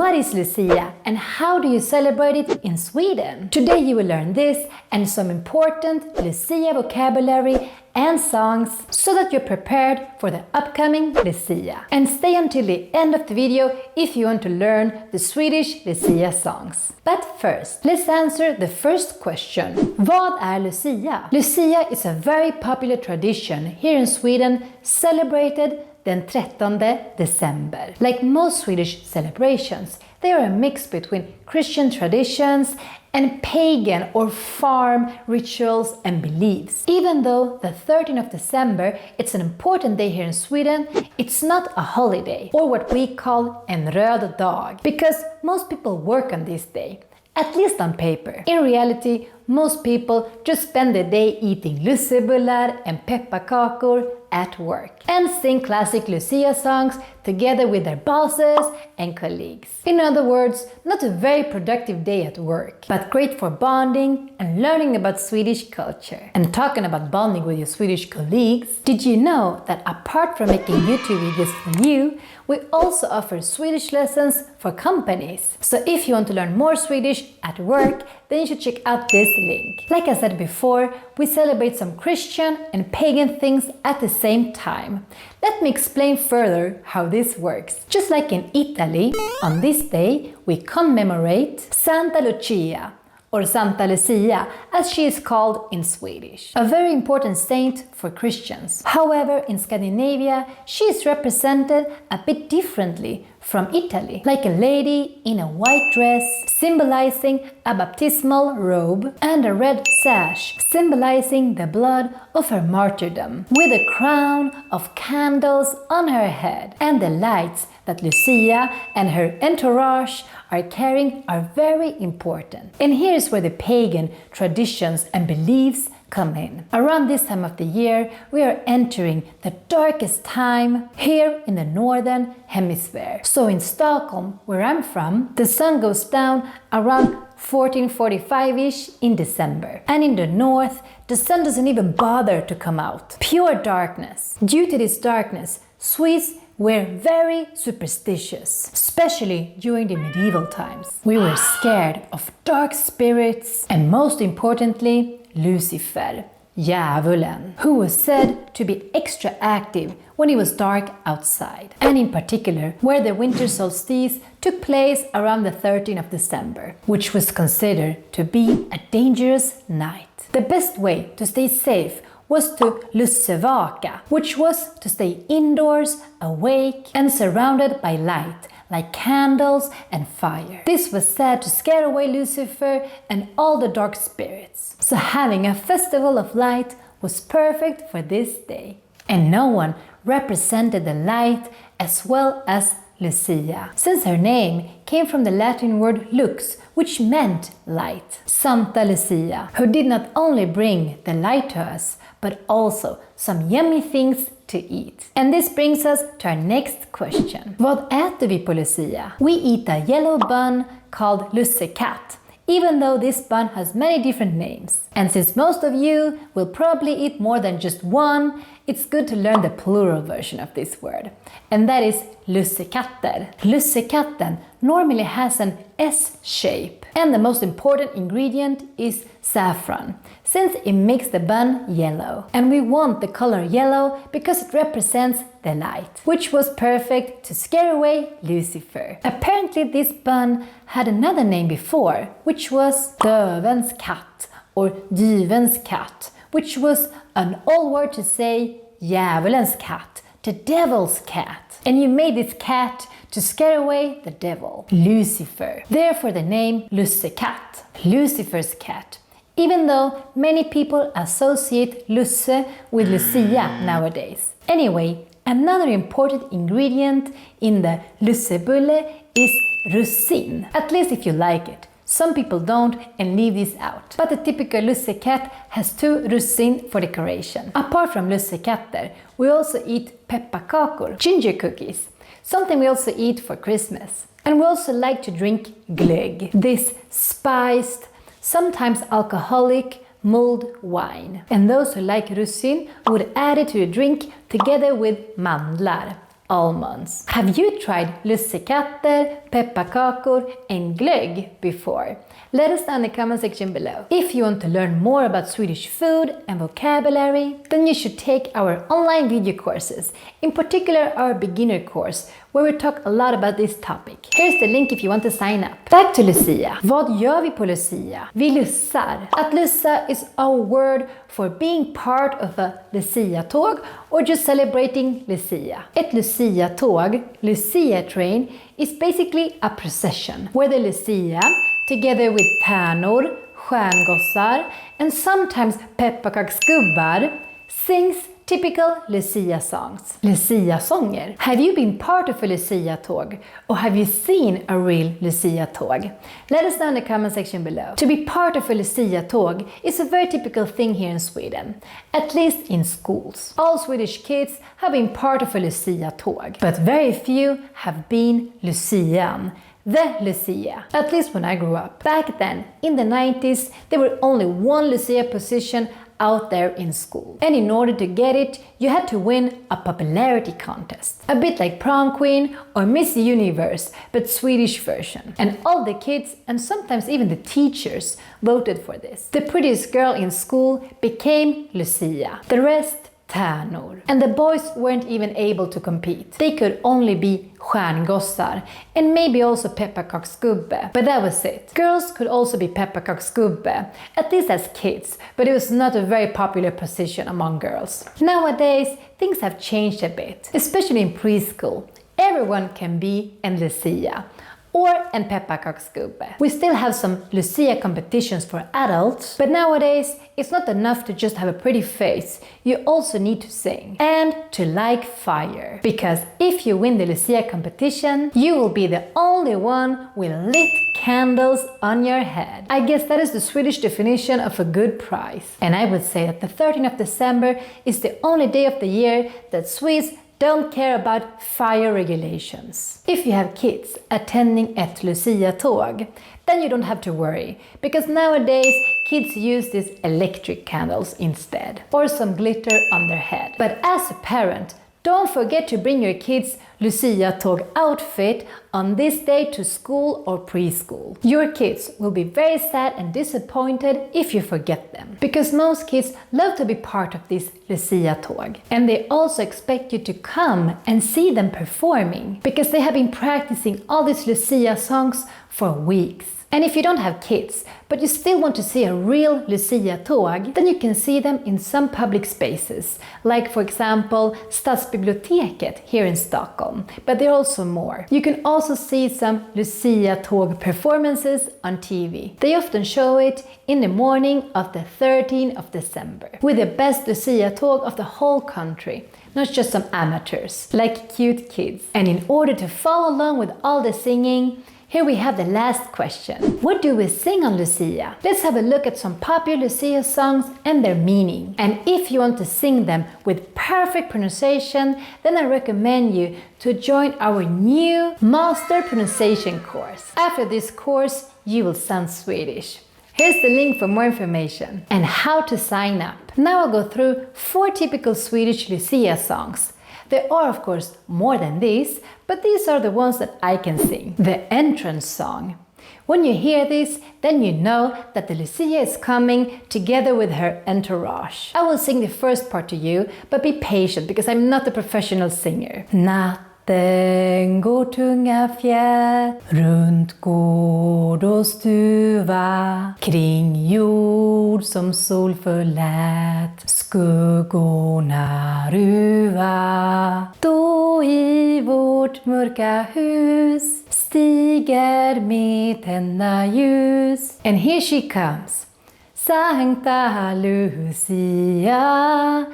What is Lucia and how do you celebrate it in Sweden? Today you will learn this and some important Lucia vocabulary and songs so that you're prepared for the upcoming Lucia. And stay until the end of the video if you want to learn the Swedish Lucia songs. But first, let's answer the first question. Vad är Lucia? Lucia is a very popular tradition here in Sweden, celebrated den 13 December. Like most Swedish celebrations, they are a mix between Christian traditions and pagan or farm rituals and beliefs. Even though the 13th of December it's an important day here in Sweden, it's not a holiday or what we call en röd dag, because most people work on this day, at least on paper. In reality, most people just spend the day eating lussebullar and pepparkakor at work and sing classic Lucia songs together with their bosses and colleagues. In other words, not a very productive day at work, but great for bonding and learning about Swedish culture. And talking about bonding with your Swedish colleagues, did you know that apart from making YouTube videos for you, we also offer Swedish lessons for companies? So if you want to learn more Swedish at work, then you should check out this link. Like I said before, we celebrate some Christian and pagan things at the same time. Let me explain further how this works. Just like in Italy, on this day we commemorate Santa Lucia, or Santa Lucia, as she is called in Swedish. A very important saint for Christians. However, in Scandinavia, she is represented a bit differently from Italy, like a lady in a white dress, symbolizing a baptismal robe, and a red sash, symbolizing the blood of her martyrdom, with a crown of candles on her head, and the lights that Lucia and her entourage are carrying are very important. And here's where the pagan traditions and beliefs come in. Around this time of the year, we are entering the darkest time here in the northern hemisphere. So in Stockholm, where I'm from, the sun goes down around 1445-ish in December. And in the north, the sun doesn't even bother to come out. Pure darkness. Due to this darkness, Swedes were very superstitious, especially during the medieval times. We were scared of dark spirits and, most importantly, Lucifer, djävulen, who was said to be extra active when it was dark outside, and in particular where the winter solstice took place around the 13th of December, which was considered to be a dangerous night. The best way to stay safe was to lussevaka, which was to stay indoors, awake and surrounded by light, like candles and fire. This was said to scare away Lucifer and all the dark spirits. So having a festival of light was perfect for this day. And no one represented the light as well as Lucia, since her name came from the Latin word lux, which meant light. Santa Lucia, who did not only bring the light to us, but also some yummy things to eat. And this brings us to our next question. Vad äter vi på Lucia? We eat a yellow bun called lussekatt, even though this bun has many different names. And since most of you will probably eat more than just one, it's good to learn the plural version of this word. And that is lussekatter. Lussekatten normally has an S shape. And the most important ingredient is saffron, since it makes the bun yellow. And we want the color yellow because it represents the light, which was perfect to scare away Lucifer. Apparently this bun had another name before, which was dövens katt or djävulens katt, which was an old word to say djävulens katt, the devil's cat. And you made this cat to scare away the devil, Lucifer. Therefore the name lussekatt, Lucifer's cat, even though many people associate lusse with Lucia nowadays. Anyway, another important ingredient in the lussebulle is russin, at least if you like it. Some people don't and leave this out. But the typical lussekatt has 2 russin for decoration. Apart from lussekatter, we also eat pepparkakor, ginger cookies, something we also eat for Christmas. And we also like to drink glögg, this spiced, sometimes alcoholic mulled wine. And those who like russin would add it to the drink together with mandlar, almonds. Have you tried lussekatter, pepparkakor and glögg before? Let us know in the comment section below. If you want to learn more about Swedish food and vocabulary, then you should take our online video courses, in particular our beginner course, where we talk a lot about this topic. Here's the link if you want to sign up. Back to Lucia. Vad gör vi på Lucia? Vi lussar. Att lussa is our word for being part of a Lucia-tåg or just celebrating Lucia. Ett Lucia-tåg, Lucia train, is basically a procession where the Lucia, together with tärnor, stjärngossar, and sometimes pepparkaksgubbar, sings typical Lucia songs. Lucia-sånger. Have you been part of a Lucia-tåg? Or have you seen a real Lucia-tåg? Let us know in the comment section below. To be part of a Lucia-tåg is a very typical thing here in Sweden, at least in schools. All Swedish kids have been part of a Lucia-tåg, but very few have been Lucian. The Lucia, at least when I grew up. Back then, in the 90s, there were only one Lucia position out there in school. And in order to get it, you had to win a popularity contest. A bit like Prom Queen or Miss Universe, but Swedish version. And all the kids, and sometimes even the teachers, voted for this. The prettiest girl in school became Lucia. The rest, tärnor. And the boys weren't even able to compete. They could only be stjärngossar and maybe also pepparkaksgubbe, but that was it. Girls could also be pepparkaksgubbe, at least as kids, but it was not a very popular position among girls. Nowadays, things have changed a bit, especially in preschool. Everyone can be en Lucia or en pepparkaksgubbe. We still have some Lucia competitions for adults, but nowadays it's not enough to just have a pretty face. You also need to sing and to like fire. Because if you win the Lucia competition, you will be the only one with lit candles on your head. I guess that is the Swedish definition of a good prize. And I would say that the 13th of December is the only day of the year that Swedes don't care about fire regulations. If you have kids attending ett Lucia-tåg, then you don't have to worry, because nowadays kids use these electric candles instead, or some glitter on their head. But as a parent, don't forget to bring your kids' Lucia-tåg outfit on this day to school or preschool. Your kids will be very sad and disappointed if you forget them, because most kids love to be part of this Lucia-tåg. And they also expect you to come and see them performing, because they have been practicing all these Lucia songs for weeks. And if you don't have kids, but you still want to see a real Lucia-tåg, then you can see them in some public spaces, like for example Stadsbiblioteket here in Stockholm, but there are also more. You can also see some Lucia-tåg performances on TV. They often show it in the morning of the 13th of December, with the best Lucia-tåg of the whole country, not just some amateurs, like cute kids. And in order to follow along with all the singing, here we have the last question. What do we sing on Lucia? Let's have a look at some popular Lucia songs and their meaning. And if you want to sing them with perfect pronunciation, then I recommend you to join our new Master Pronunciation course. After this course, you will sound Swedish. Here's the link for more information and how to sign up. Now I'll go through 4 typical Swedish Lucia songs. There are, of course, more than these, but these are the ones that I can sing. The entrance song. When you hear this, then you know that the Lucia is coming together with her entourage. I will sing the first part to you, but be patient because I'm not a professional singer. Natten går tunga fjät runt gård och stuva, kring jord som sol förlät skuggorna ruva. Då i vårt mörka hus stiger med tända ljus. And here she comes. Sancta Lucia,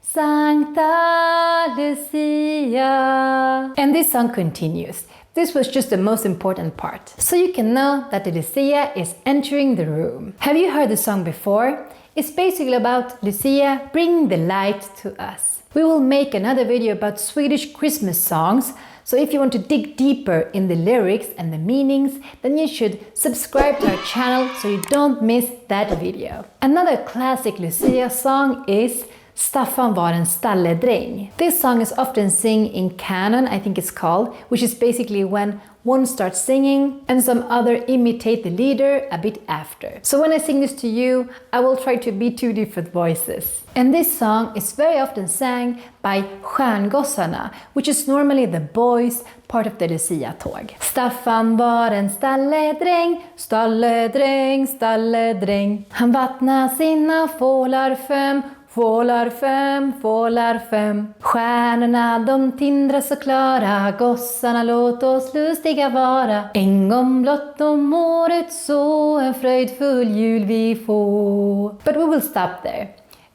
Sancta Lucia. And this song continues. This was just the most important part, so you can know that the Lucia is entering the room. Have you heard the song before? It's basically about Lucia bringing the light to us. We will make another video about Swedish Christmas songs, so if you want to dig deeper in the lyrics and the meanings, then you should subscribe to our channel so you don't miss that video. Another classic Lucia song is Staffan var en stalledräng. This song is often sung in canon, I think it's called, which is basically when one starts singing and some other imitate the leader a bit after. So when I sing this to you, I will try to be two different voices. And this song is very often sang by stjärngossarna, which is normally the boys part of the Lucia-tåg. Staffan var en stalledräng, stalledräng, stalledräng. Han vattnar sina fålar fem, fålar fem, fålar fem. Stjärnorna de tindrar så klara, gossarna låt oss lustiga vara. En gång blott om året så en fröjdfull jul vi får. But we will stop there.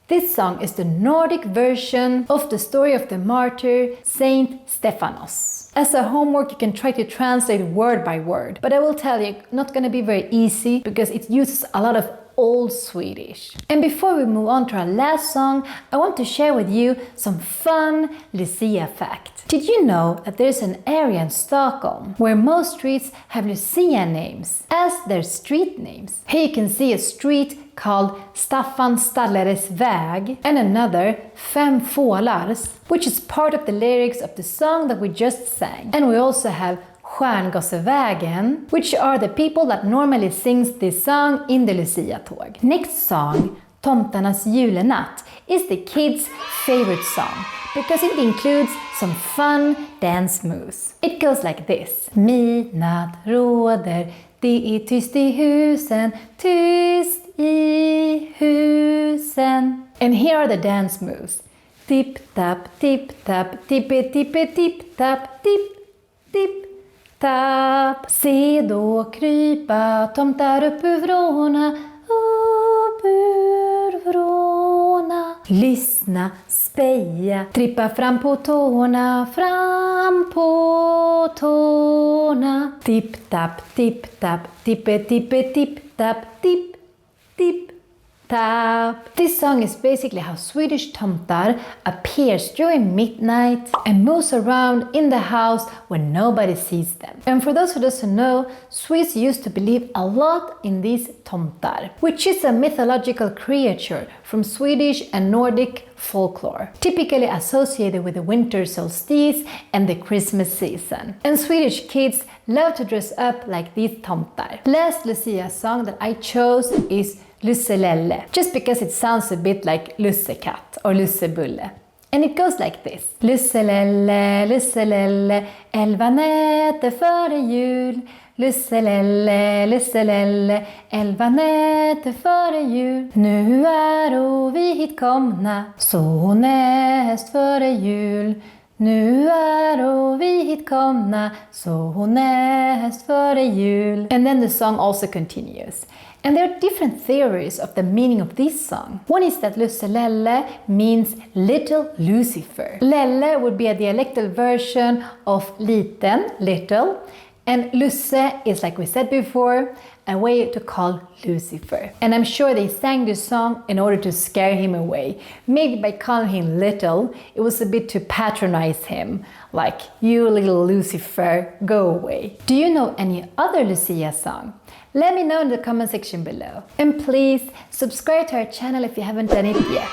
This song is the Nordic version of the story of the martyr Saint Stephanos. As a homework, you can try to translate word by word, but I will tell you, not going to be very easy because it uses a lot of Old Swedish. And before we move on to our last song, I want to share with you some fun Lucia fact. Did you know that there's an area in Stockholm where most streets have Lucia names as their street names? Here you can see a street called Staffan Stalleres väg and another Fem Fålars, which is part of the lyrics of the song that we just sang. And we also have Stjärngossevägen, which are the people that normally sings this song in the Lucia-tåg. Next song, Tomtarnas julenatt, is the kids' favorite song because it includes some fun dance moves. It goes like this. Midnatt råder, det är tyst i husen, tyst i husen. And here are the dance moves. Tip-tap, tip-tap, tippe-tippe-tip-tap, tip-tip. Tapp, se då krypa tomtar upp ur vrårna, upp ur vrårna. Lyssna, speja, trippa fram på tårna, fram på tårna. Tipp-tapp, tipp-tapp, tippe-tippe-tipp-tapp, tipp-tipp. Tap. This song is basically how Swedish tomtar appears during midnight and moves around in the house when nobody sees them. And for those who doesn't know, Swedes used to believe a lot in these tomtar, which is a mythological creature from Swedish and Nordic folklore, typically associated with the winter solstice and the Christmas season. And Swedish kids love to dress up like these tomtar. Last Lucia song that I chose is Lusselelle, just because it sounds a bit like lussekatt or lussebulle. And it goes like this. Lusselelle, lusselelle, 11 nätter före jul. Lusselelle, lusselelle, 11 nätter före jul. Nu är vi hit komna, så näst före jul. Nu är vi hit komna, så näst före jul. And then the song also continues. And there are different theories of the meaning of this song. One is that Lusselelle means little Lucifer. Lelle would be a dialectal version of liten, little, and Lusse is, like we said before, a way to call Lucifer. And I'm sure they sang this song in order to scare him away. Maybe by calling him little, it was a bit to patronize him, like, you little Lucifer, go away. Do you know any other Lucia song? Let me know in the comment section below. And please subscribe to our channel if you haven't done it yet.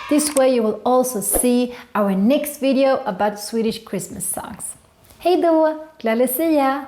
This way you will also see our next video about Swedish Christmas songs. Hej då! Glad Lucia!